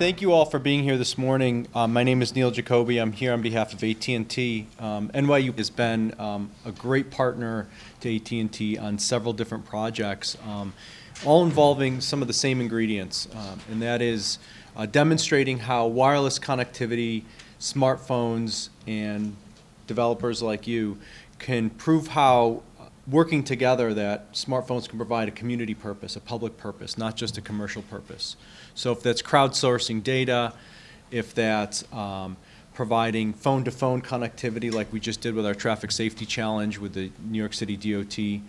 thank you all for being here this morning. My name is Neil Jacoby. I'm here on behalf of AT&T. NYU has been a great partner to AT&T on several different projects, all involving some of the same ingredients, and that is demonstrating how wireless connectivity, smartphones, and developers like you can prove how working together that smartphones can provide a community purpose, a public purpose, not just a commercial purpose. So if that's crowdsourcing data, if that's providing phone-to-phone connectivity like we just did with our traffic safety challenge with the New York City DOT,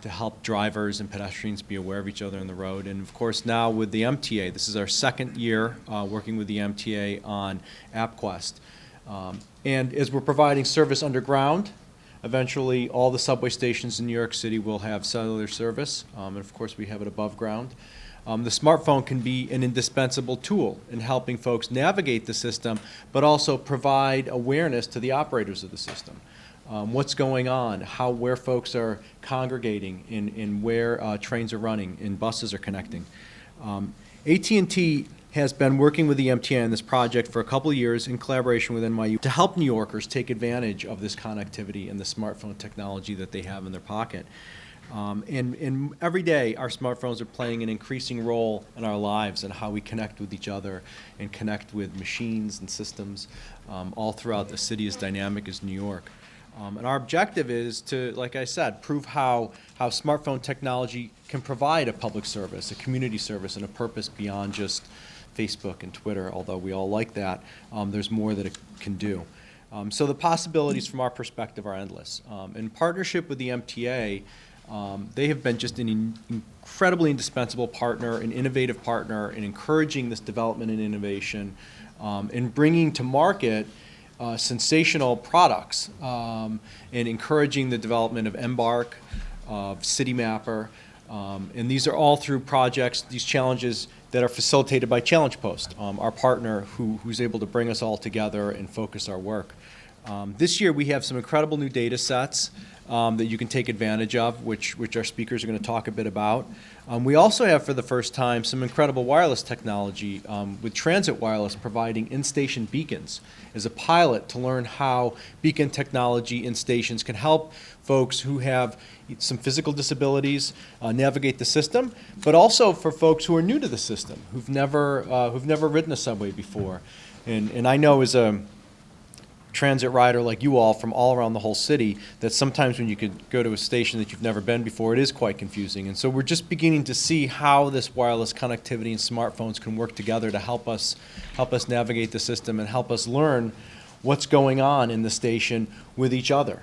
to help drivers and pedestrians be aware of each other on the road. And of course now with the MTA, this is our second year working with the MTA on AppQuest. And as we're providing service underground, eventually all the subway stations in New York City will have cellular service, and of course we have it above ground. The smartphone can be an indispensable tool in helping folks navigate the system, but also provide awareness to the operators of the system. What's going on, where folks are congregating, in where trains are running, and buses are connecting. AT&T has been working with the MTA on this project for a couple of years in collaboration with NYU to help New Yorkers take advantage of this connectivity and the smartphone technology that they have in their pocket. And every day our smartphones are playing an increasing role in our lives and how we connect with each other and connect with machines and systems all throughout the city as dynamic as New York. And our objective is to, like I said, prove how smartphone technology can provide a public service, a community service, and a purpose beyond just Facebook and Twitter, although we all like that. There's more that it can do. So the possibilities from our perspective are endless. In partnership with the MTA, they have been just an incredibly indispensable partner, an innovative partner in encouraging this development and innovation, in bringing to market sensational products, and encouraging the development of Embark, of CityMapper, and these are all through projects, these challenges that are facilitated by Challenge Post, our partner who's able to bring us all together and focus our work. This year we have some incredible new data sets that you can take advantage of, which our speakers are going to talk a bit about. We also have, for the first time, some incredible wireless technology with Transit Wireless providing in-station beacons as a pilot to learn how beacon technology in stations can help folks who have some physical disabilities navigate the system, but also for folks who are new to the system, who've never ridden a subway before. And I know as a transit rider like you all from all around the whole city that sometimes when you could go to a station that you've never been before, it is quite confusing. And so we're just beginning to see how this wireless connectivity and smartphones can work together to help us navigate the system and help us learn what's going on in the station with each other.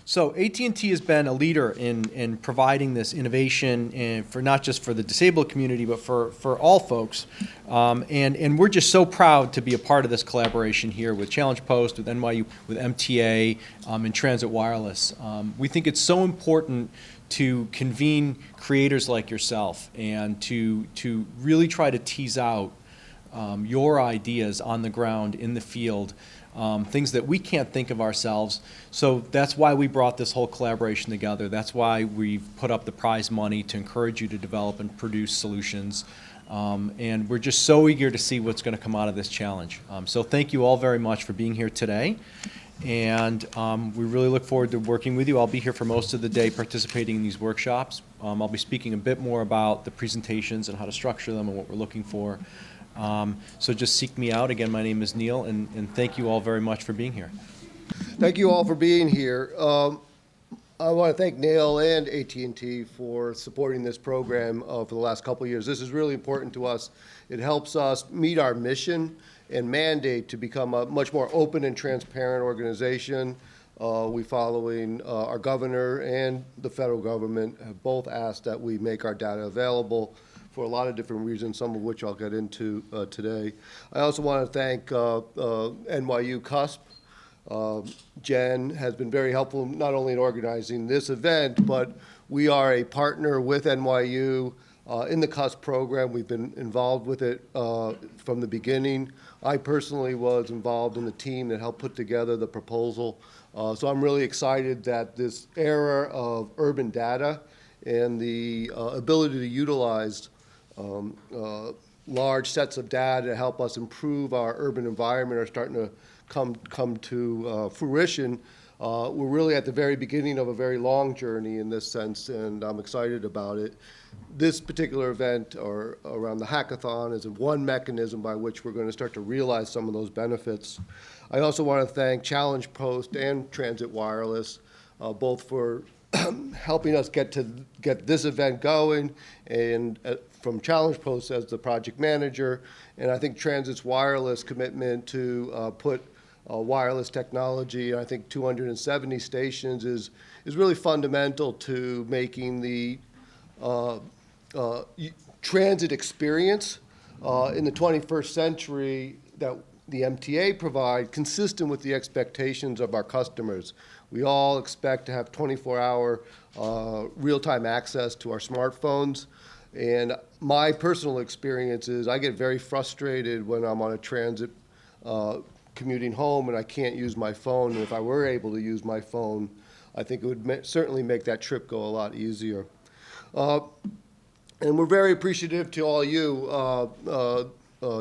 So AT&T has been a leader in providing this innovation, and for not just for the disabled community, but for all folks. And we're just so proud to be a part of this collaboration here with Challenge Post, with NYU, with MTA, and Transit Wireless. We think it's so important to convene creators like yourself and to really try to tease out your ideas on the ground, in the field, things that we can't think of ourselves. So that's why we brought this whole collaboration together. That's why we've put up the prize money to encourage you to develop and produce solutions. And we're just so eager to see what's going to come out of this challenge. So thank you all very much for being here today. And we really look forward to working with you. I'll be here for most of the day participating in these workshops. I'll be speaking a bit more about the presentations and how to structure them and what we're looking for. So just seek me out. Again, my name is Neil, and thank you all very much for being here. Thank you all for being here. I want to thank Neil and AT&T for supporting this program for the last couple of years. This is really important to us. It helps us meet our mission and mandate to become a much more open and transparent organization. We, following our governor and the federal government, have both asked that we make our data available for a lot of different reasons, some of which I'll get into today. I also want to thank NYU CUSP. Jen has been very helpful not only in organizing this event, but we are a partner with NYU in the CUSP program. We've been involved with it from the beginning. I personally was involved in the team that helped put together the proposal. So I'm really excited that this era of urban data and the ability to utilize large sets of data to help us improve our urban environment are starting to come to fruition. We're really at the very beginning of a very long journey in this sense, and I'm excited about it. This particular event, or around the hackathon, is one mechanism by which we're going to start to realize some of those benefits. I also want to thank Challenge Post and Transit Wireless, both for helping us get this event going, and from Challenge Post as the project manager, and I think Transit's wireless commitment to put wireless technology, I think 270 stations, is really fundamental to making the transit experience in the 21st century that the MTA provide consistent with the expectations of our customers. We all expect to have 24-hour real-time access to our smartphones. And my personal experience is I get very frustrated when I'm on a transit commuting home and I can't use my phone. And if I were able to use my phone, I think it would certainly make that trip go a lot easier. And we're very appreciative to all you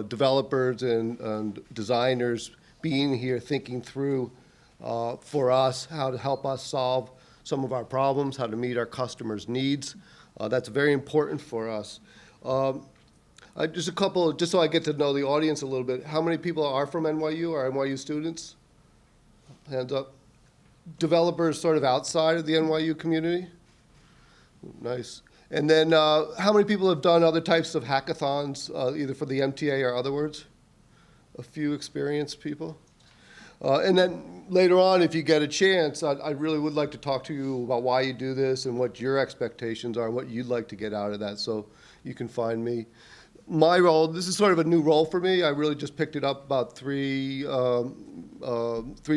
developers and designers being here, thinking through for us how to help us solve some of our problems, how to meet our customers' needs. That's very important for us. Just so I get to know the audience a little bit, how many people are from NYU or NYU students? Hands up. Developers sort of outside of the NYU community? Nice. And then how many people have done other types of hackathons, either for the MTA or otherwise? A few experienced people? And then later on, if you get a chance, I really would like to talk to you about why you do this and what your expectations are and what you'd like to get out of that, so you can find me. My role, this is sort of a new role for me. I really just picked it up about 3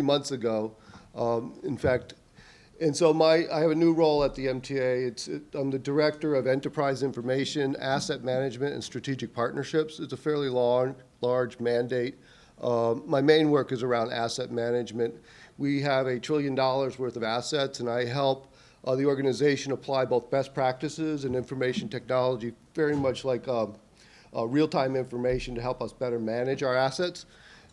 months ago, in fact. And so I have a new role at the MTA. I'm the Director of Enterprise Information, Asset Management, and Strategic Partnerships. It's a fairly large mandate. My main work is around asset management. We have $1 trillion worth of assets, and I help the organization apply both best practices and information technology, very much like real-time information to help us better manage our assets.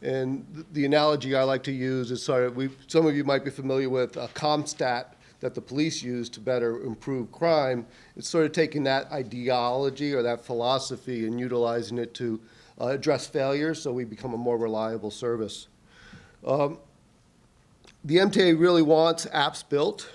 And the analogy I like to use is some of you might be familiar with CompStat that the police use to better improve crime. It's sort of taking that ideology or that philosophy and utilizing it to address failures so we become a more reliable service. The MTA really wants apps built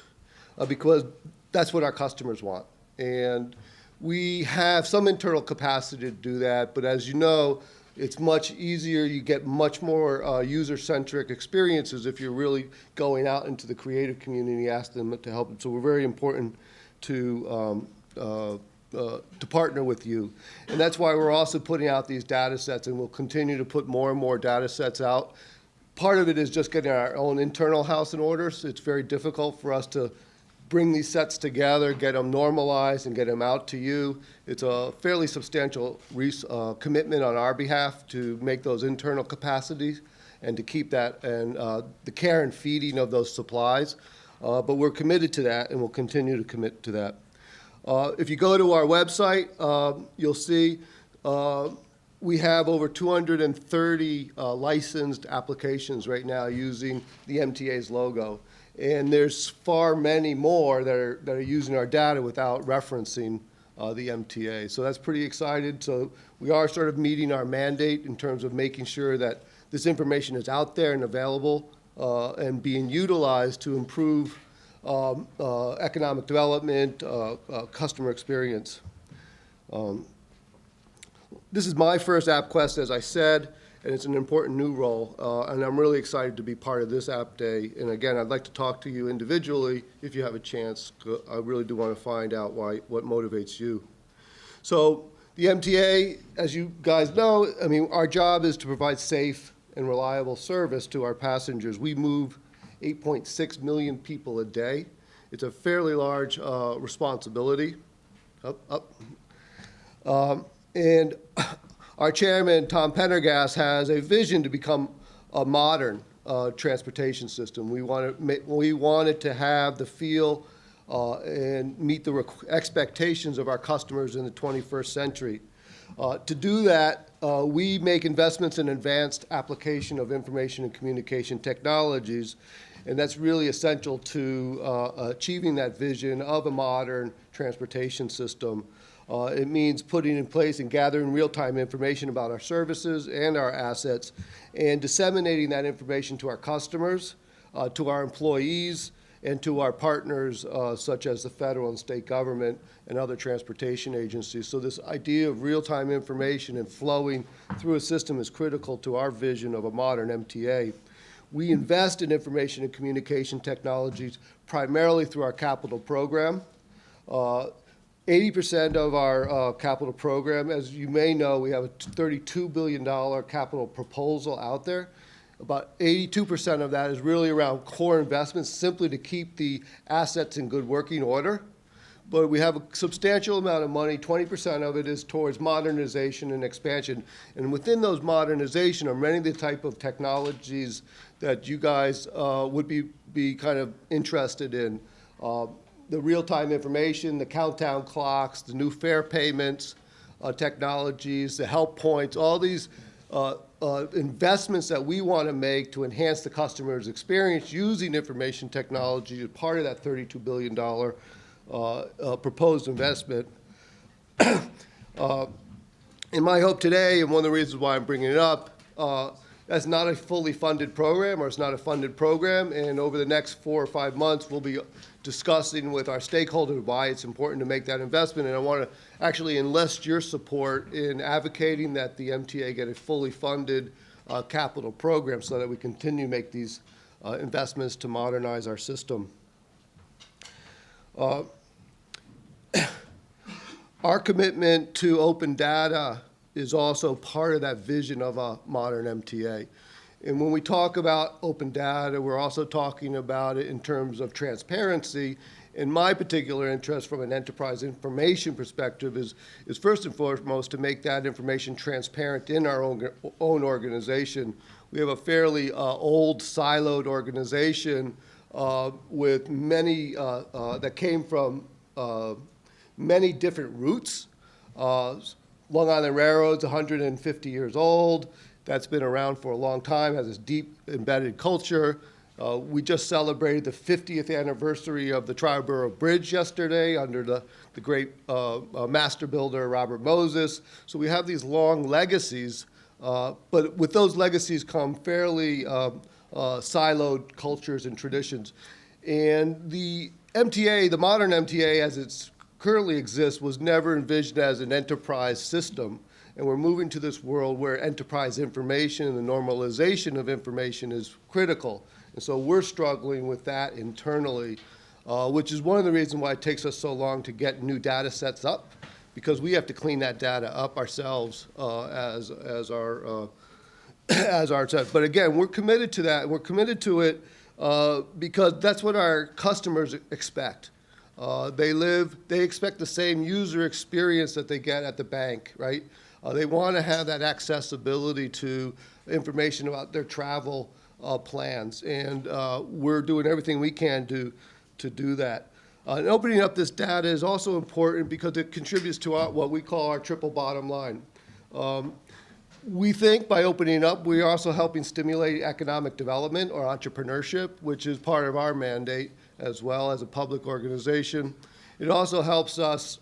because that's what our customers want. And we have some internal capacity to do that, but as you know, it's much easier. You get much more user-centric experiences if you're really going out into the creative community, ask them to help. So we're very important to partner with you. And that's why we're also putting out these data sets, and we'll continue to put more and more data sets out. Part of it is just getting our own internal house in order. So it's very difficult for us to bring these sets together, get them normalized, and get them out to you. It's a fairly substantial commitment on our behalf to make those internal capacities and to keep that and the care and feeding of those supplies. But we're committed to that, and we'll continue to commit to that. If you go to our website, you'll see we have over 230 licensed applications right now using the MTA's logo. And there's far many more that are using our data without referencing the MTA. So that's pretty excited. So we are sort of meeting our mandate in terms of making sure that this information is out there and available and being utilized to improve economic development, customer experience. This is my first App Quest, as I said, and it's an important new role, and I'm really excited to be part of this App Day. And again, I'd like to talk to you individually if you have a chance. I really do want to find out what motivates you. So the MTA, as you guys know, I mean, our job is to provide safe and reliable service to our passengers. We move 8.6 million people a day. It's a fairly large responsibility. And our chairman, Tom Pendergast, has a vision to become a modern transportation system. We want it to have the feel and meet the expectations of our customers in the 21st century. To do that, we make investments in advanced application of information and communication technologies, and that's really essential to achieving that vision of a modern transportation system. It means putting in place and gathering real-time information about our services and our assets and disseminating that information to our customers, to our employees, and to our partners such as the federal and state government and other transportation agencies. So this idea of real-time information and flowing through a system is critical to our vision of a modern MTA. We invest in information and communication technologies primarily through our capital program. 80% of our capital program, as you may know, we have a $32 billion capital proposal out there. About 82% of that is really around core investments, simply to keep the assets in good working order. But we have a substantial amount of money, 20% of it is towards modernization and expansion. And within those modernization are many of the type of technologies that you guys would be kind of interested in. The real-time information, the countdown clocks, the new fare payments technologies, the help points, all these investments that we want to make to enhance the customer's experience using information technology as part of that $32 billion proposed investment. And my hope today, and one of the reasons why I'm bringing it up, that's not a fully funded program, or it's not a funded program, and over the next 4 or 5 months, we'll be discussing with our stakeholders why it's important to make that investment, and I want to actually enlist your support in advocating that the MTA get a fully funded capital program so that we continue to make these investments to modernize our system. Our commitment to open data is also part of that vision of a modern MTA. And when we talk about open data, we're also talking about it in terms of transparency. And my particular interest from an enterprise information perspective is first and foremost to make that information transparent in our own organization. We have a fairly old, siloed organization with many that came from many different routes. Long Island Railroad's 150 years old. That's been around for a long time, has this deep embedded culture. We just celebrated the 50th anniversary of the Triborough Bridge yesterday under the great master builder, Robert Moses. So we have these long legacies, but with those legacies come fairly siloed cultures and traditions. And the MTA, the modern MTA as it's currently exists, was never envisioned as an enterprise system. And we're moving to this world where enterprise information and the normalization of information is critical. And so we're struggling with that internally, which is one of the reasons why it takes us so long to get new data sets up, because we have to clean that data up ourselves as our set. But again, we're committed to that. We're committed to it because that's what our customers expect. They expect the same user experience that they get at the bank, right? They want to have that accessibility to information about their travel plans, and we're doing everything we can to do that. And opening up this data is also important because it contributes to what we call our triple bottom line. We think by opening up, we are also helping stimulate economic development or entrepreneurship, which is part of our mandate as well as a public organization. It also helps us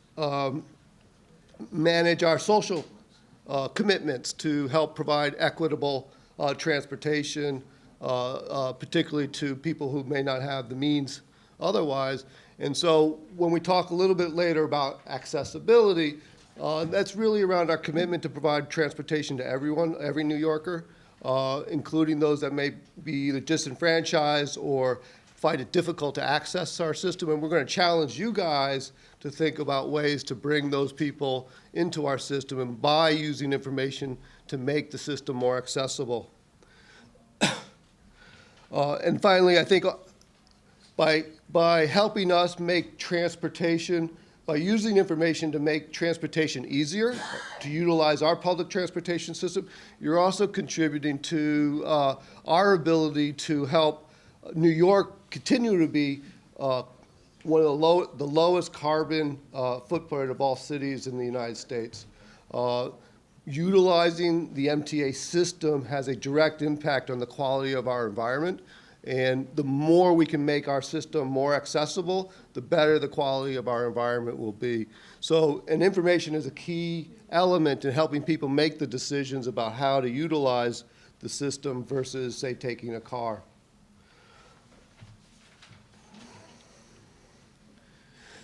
manage our social commitments to help provide equitable transportation, particularly to people who may not have the means otherwise. And so when we talk a little bit later about accessibility, that's really around our commitment to provide transportation to everyone, every New Yorker, including those that may be either disenfranchised or find it difficult to access our system. And we're going to challenge you guys to think about ways to bring those people into our system and by using information to make the system more accessible. And finally, I think by helping us make transportation, by using information to make transportation easier, to utilize our public transportation system, you're also contributing to our ability to help New York continue to be one of the lowest carbon footprint of all cities in the United States. Utilizing the MTA system has a direct impact on the quality of our environment. And the more we can make our system more accessible, the better the quality of our environment will be. So, and information is a key element in helping people make the decisions about how to utilize the system versus, say, taking a car.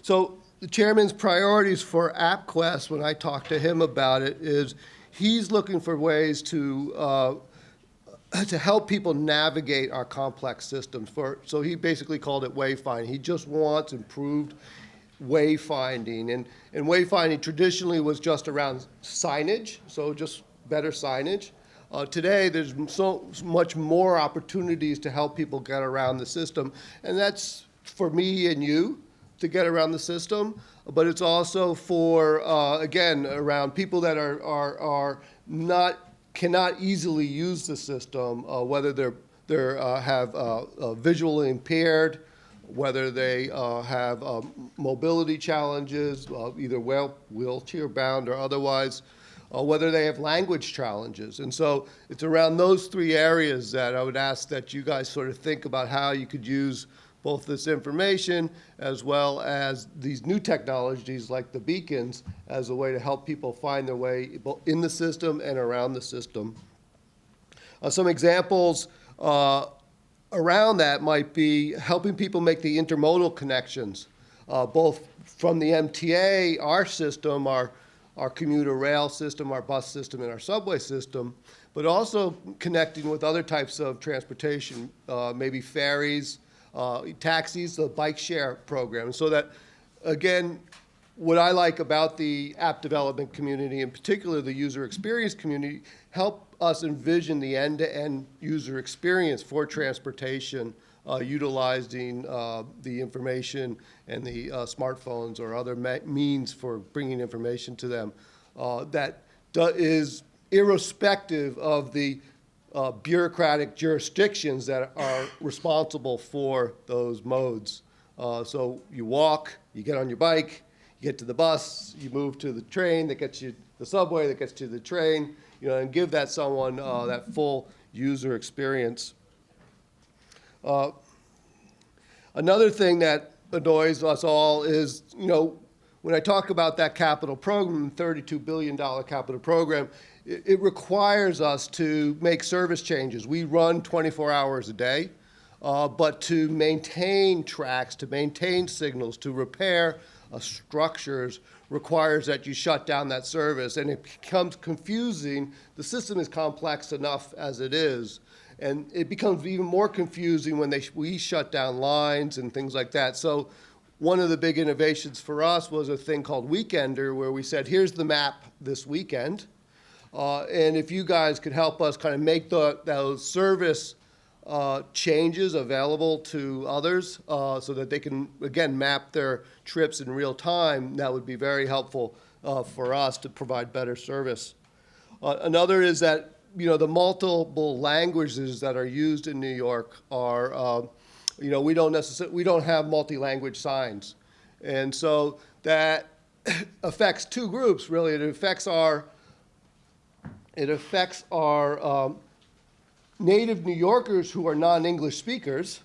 So the chairman's priorities for AppQuest, when I talked to him about it, is he's looking for ways to help people navigate our complex systems. So he basically called it wayfinding. He just wants improved wayfinding. And wayfinding traditionally was just around signage, so just better signage. Today, there's so much more opportunities to help people get around the system, and that's for me and you to get around the system, but it's also for, again, around people that cannot easily use the system, whether they're visually impaired, whether they have mobility challenges, either wheelchair bound or otherwise, whether they have language challenges. And so it's around those three areas that I would ask that you guys sort of think about how you could use both this information as well as these new technologies like the beacons as a way to help people find their way both in the system and around the system. Some examples around that might be helping people make the intermodal connections, both from the MTA, our system, our commuter rail system, our bus system, and our subway system, but also connecting with other types of transportation, maybe ferries, taxis, the bike share program. So that, again, what I like about the app development community, in particular the user experience community, help us envision the end-to-end user experience for transportation, utilizing the information and the smartphones or other means for bringing information to them that is irrespective of the bureaucratic jurisdictions that are responsible for those modes. So you walk, you get on your bike, you get to the bus, you move to the train that gets you the subway that gets you to the train, and give that someone that full user experience. Another thing that annoys us all is, when I talk about that capital program, $32 billion capital program, it requires us to make service changes. We run 24 hours a day, but to maintain tracks, to maintain signals, to repair structures requires that you shut down that service, and it becomes confusing. The system is complex enough as it is, and it becomes even more confusing when we shut down lines and things like that. So one of the big innovations for us was a thing called Weekender, where we said, here's the map this weekend. And if you guys could help us kind of make those service changes available to others so that they can, again, map their trips in real time, that would be very helpful for us to provide better service. Another is that, the multiple languages that are used in New York are, we don't have multi-language signs. And so that affects two groups, really. It affects our native New Yorkers who are non-English speakers,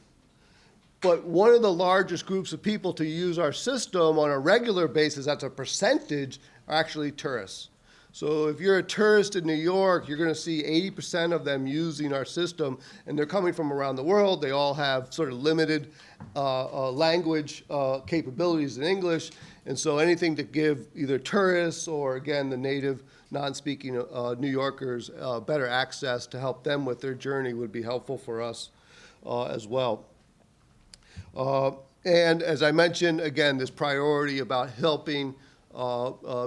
but one of the largest groups of people to use our system on a regular basis as a percentage are actually tourists. So if you're a tourist in New York, you're going to see 80% of them using our system, and they're coming from around the world. They all have sort of limited language capabilities in English, and so anything to give either tourists or, again, the native non-speaking New Yorkers better access to help them with their journey would be helpful for us as well. And as I mentioned, again, this priority about helping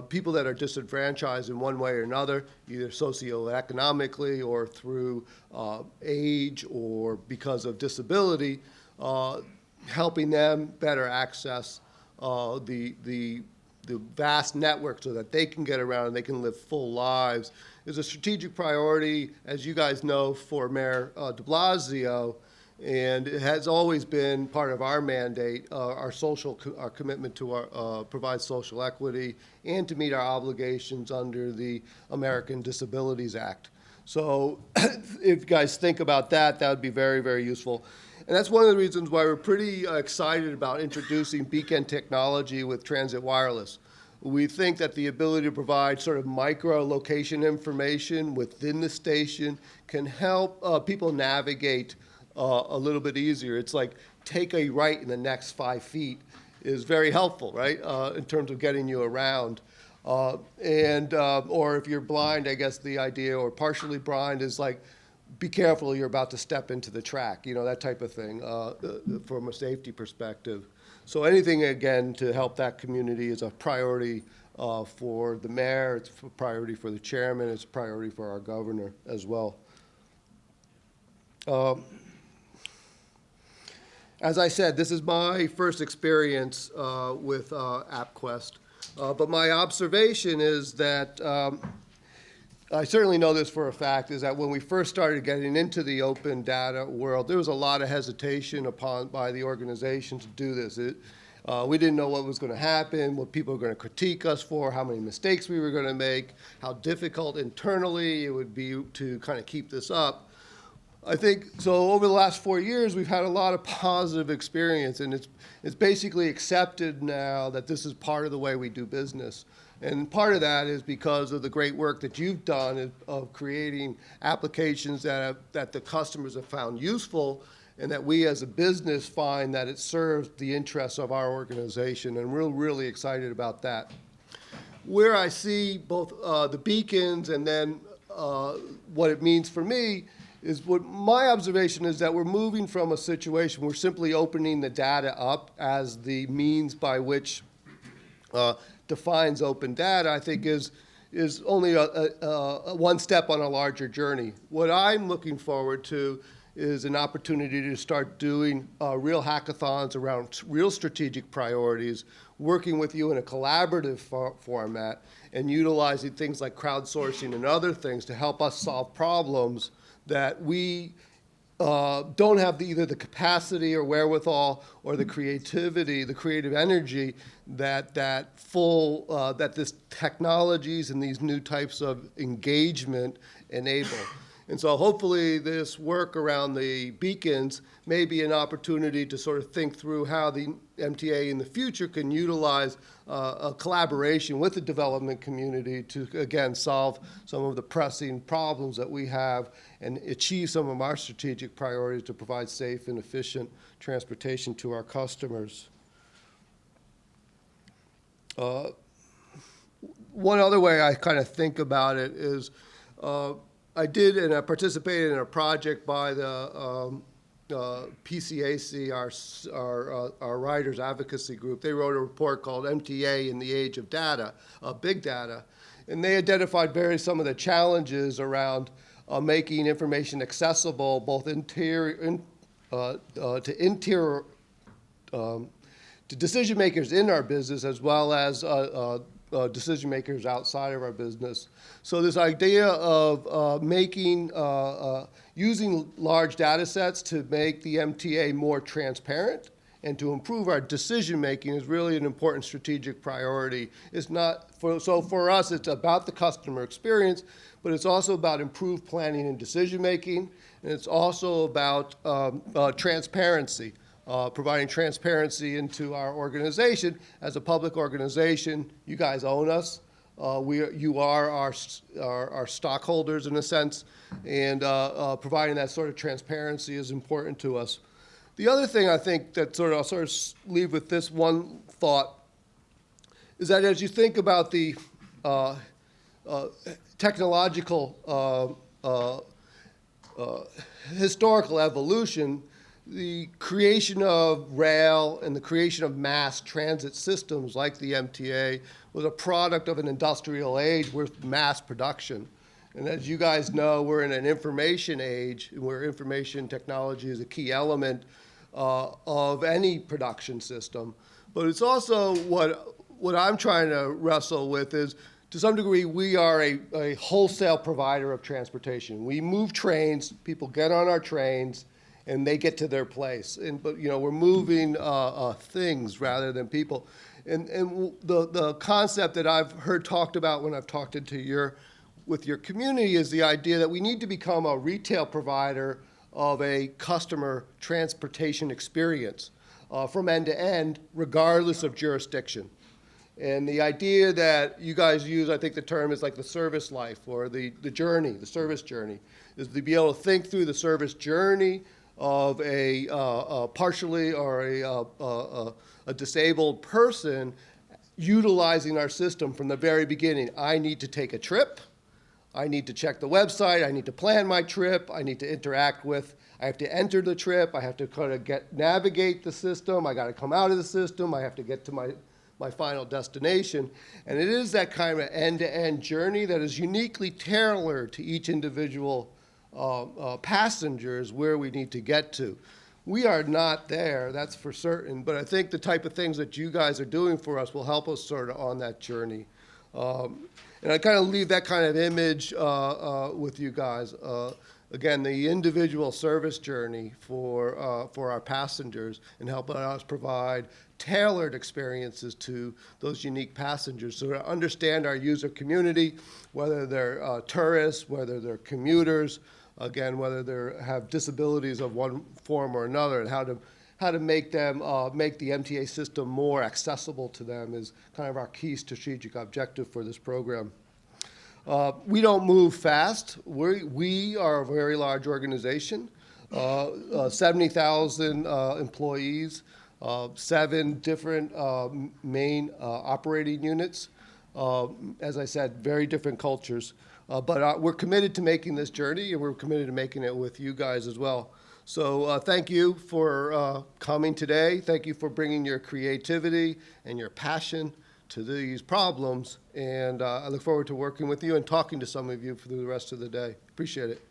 people that are disenfranchised in one way or another, either socioeconomically or through age or because of disability, helping them better access the vast network so that they can get around and they can live full lives is a strategic priority, as you guys know, for Mayor de Blasio. And it has always been part of our mandate, our commitment to provide social equity and to meet our obligations under the American Disabilities Act. So if you guys think about that, that would be very, very useful. And that's one of the reasons why we're pretty excited about introducing beacon technology with transit wireless. We think that the ability to provide sort of micro-location information within the station can help people navigate a little bit easier. It's like take a right in the next 5 feet is very helpful, right, in terms of getting you around. Or if you're blind, I guess the idea, or partially blind, is like, be careful, you're about to step into the track, you know, that type of thing from a safety perspective. So anything, again, to help that community is a priority for the mayor, it's a priority for the chairman, it's a priority for our governor as well. As I said, this is my first experience with AppQuest, but my observation is that I certainly know this for a fact, is that when we first started getting into the open data world, there was a lot of hesitation by the organization to do this. We didn't know what was going to happen, what people were going to critique us for, how many mistakes we were going to make, how difficult internally it would be to kind of keep this up. I think, so over the last 4 years, we've had a lot of positive experience, and it's basically accepted now that this is part of the way we do business. And part of that is because of the great work that you've done of creating applications that the customers have found useful, and that we as a business find that it serves the interests of our organization, and we're really excited about that. Where I see both the beacons and then what it means for me is, what my observation is, that we're moving from a situation where we're simply opening the data up as the means by which defines open data, I think is only a one step on a larger journey. What I'm looking forward to is an opportunity to start doing real hackathons around real strategic priorities, working with you in a collaborative format, and utilizing things like crowdsourcing and other things to help us solve problems that we don't have either the capacity or wherewithal or the creativity, the creative energy that this technologies and these new types of engagement enable. And so hopefully this work around the beacons may be an opportunity to sort of think through how the MTA in the future can utilize a collaboration with the development community to, again, solve some of the pressing problems that we have and achieve some of our strategic priorities to provide safe and efficient transportation to our customers. One other way I kind of think about it is I did and I participated in a project by the PCAC, our Riders Advocacy Group. They wrote a report called MTA in the Age of Data, Big Data, and they identified some of the challenges around making information accessible both to decision makers in our business as well as decision makers outside of our business. So this idea of using large data sets to make the MTA more transparent and to improve our decision making is really an important strategic priority. So for us, it's about the customer experience, but it's also about improved planning and decision making, and it's also about transparency. Providing transparency into our organization. As a public organization, you guys own us. You are our stockholders in a sense, and providing that sort of transparency is important to us. The other thing I think that I'll sort of leave with this one thought is that as you think about the technological historical evolution, the creation of rail and the creation of mass transit systems like the MTA was a product of an industrial age with mass production. And as you guys know, we're in an information age where information technology is a key element of any production system. But it's also what I'm trying to wrestle with is, to some degree, we are a wholesale provider of transportation. We move trains, people get on our trains, and they get to their place. But we're moving things rather than people. And the concept that I've heard talked about when I've talked with your community is the idea that we need to become a retail provider of a customer transportation experience from end to end, regardless of jurisdiction. And the idea that you guys use, I think the term is like the service life or the journey, the service journey, is to be able to think through the service journey of a partially or a disabled person utilizing our system from the very beginning. I need to take a trip. I need to check the website. I need to plan my trip. I need to interact with. I have to enter the trip. I have to kind of navigate the system. I got to come out of the system. I have to get to my final destination. And it is that kind of end-to-end journey that is uniquely tailored to each individual passengers where we need to get to. We are not there, that's for certain, but I think the type of things that you guys are doing for us will help us sort of on that journey. And I kind of leave that kind of image with you guys. Again, the individual service journey for our passengers and helping us provide tailored experiences to those unique passengers so to understand our user community, whether they're tourists, whether they're commuters, again, whether they have disabilities of one form or another, and how to make them make the MTA system more accessible to them is kind of our key strategic objective for this program. We don't move fast. We are a very large organization, 70,000 employees, 7 different main operating units. As I said, very different cultures. But we're committed to making this journey, and we're committed to making it with you guys as well. So thank you for coming today. Thank you for bringing your creativity and your passion to these problems. And I look forward to working with you and talking to some of you for the rest of the day. Appreciate it.